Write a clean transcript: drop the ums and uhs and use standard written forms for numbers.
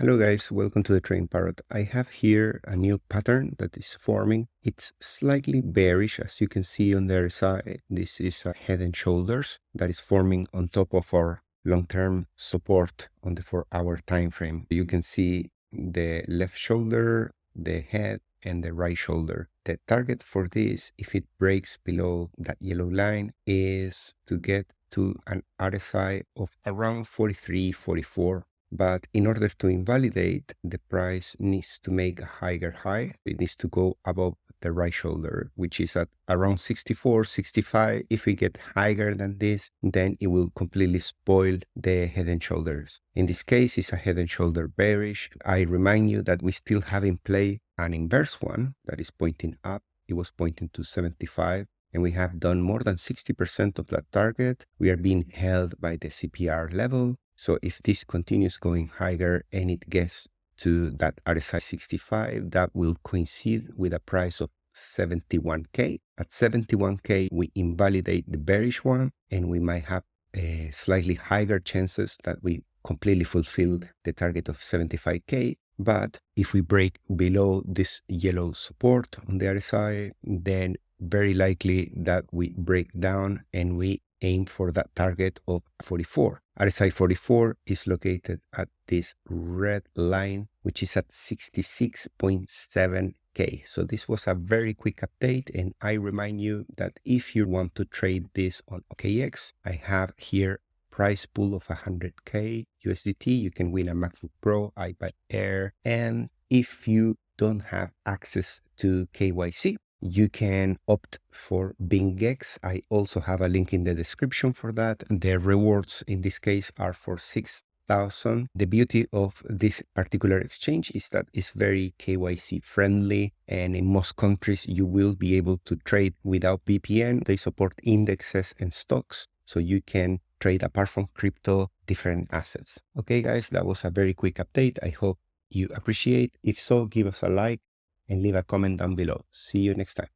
Hello guys, welcome to the Trading Parrot. I have here a new pattern that is forming. It's slightly bearish, as you can see on the other side. This is a head and shoulders that is forming on top of our long-term support on the 4-hour time frame. You can see the left shoulder, the head, and the right shoulder. The target for this, if it breaks below that yellow line, is to get to an RSI of around 43, 44. But in order to invalidate, the price needs to make a higher high. It needs to go above the right shoulder, which is at around 64, 65. If we get higher than this, then it will completely spoil the head and shoulders. In this case, it's a head and shoulder bearish. I remind you that we still have in play an inverse one that is pointing up. It was pointing to 75. And we have done more than 60% of that target. We are being held by the CPR level. So if this continues going higher and it gets to that RSI 65, that will coincide with a price of 71K. At 71K, we invalidate the bearish one, and we might have slightly higher chances that we completely fulfilled the target of 75K. But if we break below this yellow support on the RSI, then very likely that we break down and we aim for that target of 44. RSI 44 is located at this red line, which is at 66.7K. So this was a very quick update, and I remind you that if you want to trade this on OKX, I have here price pool of 100K USDT. You can win a MacBook Pro, iPad Air, and if you don't have access to KYC, you can opt for BingX. I also have a link in the description for that. The rewards in this case are for 6,000. The beauty of this particular exchange is that it's very KYC friendly, and in most countries you will be able to trade without VPN. They support indexes and stocks, so you can trade apart from crypto different assets. Okay guys, that was a very quick update. I hope you appreciate. If so, give us a like and leave a comment down below. See you next time.